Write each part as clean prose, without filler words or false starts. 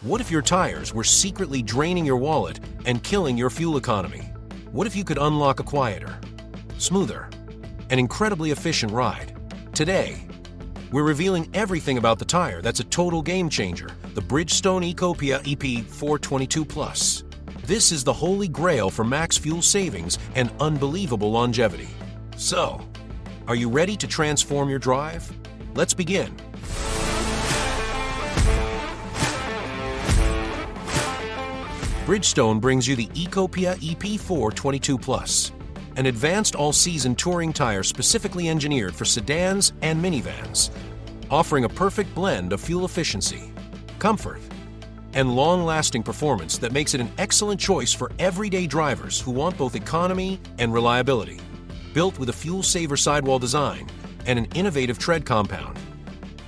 What if your tires were secretly draining your wallet and killing your fuel economy? What if you could unlock a quieter, smoother, and incredibly efficient ride? Today, we're revealing everything about the tire that's a total game changer, the Bridgestone Ecopia EP422 Plus. This is the holy grail for max fuel savings and unbelievable longevity. So, are you ready to transform your drive? Let's begin. Bridgestone brings you the Ecopia EP422 Plus, an advanced all-season touring tire specifically engineered for sedans and minivans, offering a perfect blend of fuel efficiency, comfort, and long-lasting performance that makes it an excellent choice for everyday drivers who want both economy and reliability. Built with a fuel-saver sidewall design and an innovative tread compound,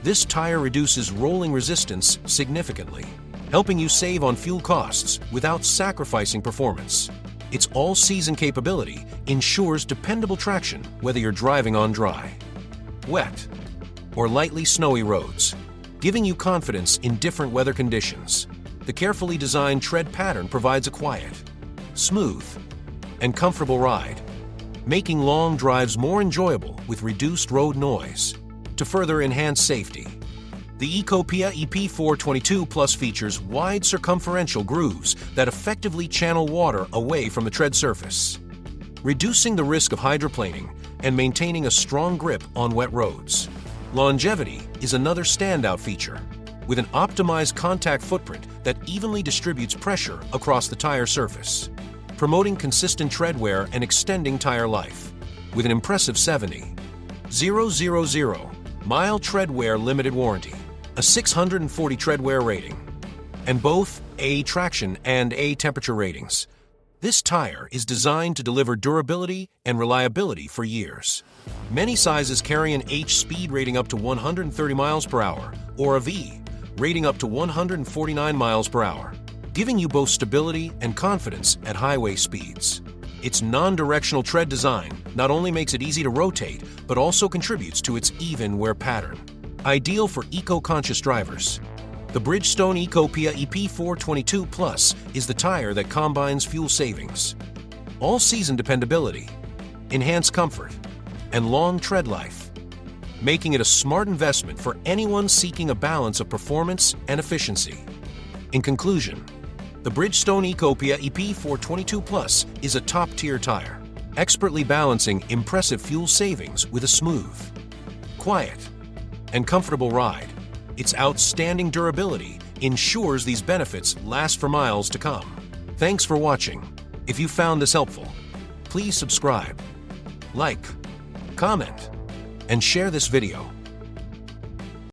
this tire reduces rolling resistance significantly, helping you save on fuel costs without sacrificing performance. Its all-season capability ensures dependable traction whether you're driving on dry, wet, or lightly snowy roads, giving you confidence in different weather conditions. The carefully designed tread pattern provides a quiet, smooth, and comfortable ride, making long drives more enjoyable with reduced road noise. To further enhance safety, the Ecopia EP422 Plus features wide circumferential grooves that effectively channel water away from the tread surface, reducing the risk of hydroplaning and maintaining a strong grip on wet roads. Longevity is another standout feature, with an optimized contact footprint that evenly distributes pressure across the tire surface, promoting consistent tread wear and extending tire life. With an impressive 70,000 mile Treadwear limited warranty, a 640 Treadwear rating, and both A traction and A temperature ratings, this tire is designed to deliver durability and reliability for years. Many sizes carry an H speed rating up to 130 miles per hour or a V rating up to 149 miles per hour, giving you both stability and confidence at highway speeds. Its non-directional tread design not only makes it easy to rotate, but also contributes to its even wear pattern. Ideal for eco-conscious drivers, the Bridgestone Ecopia EP422 Plus is the tire that combines fuel savings, all-season dependability, enhanced comfort, and long tread life, making it a smart investment for anyone seeking a balance of performance and efficiency. In conclusion, the Bridgestone Ecopia EP422 Plus is a top-tier tire, expertly balancing impressive fuel savings with a smooth, quiet, and comfortable ride. Its outstanding durability ensures these benefits last for miles to come. Thanks for watching. If you found this helpful, please subscribe, like, comment, and share this video.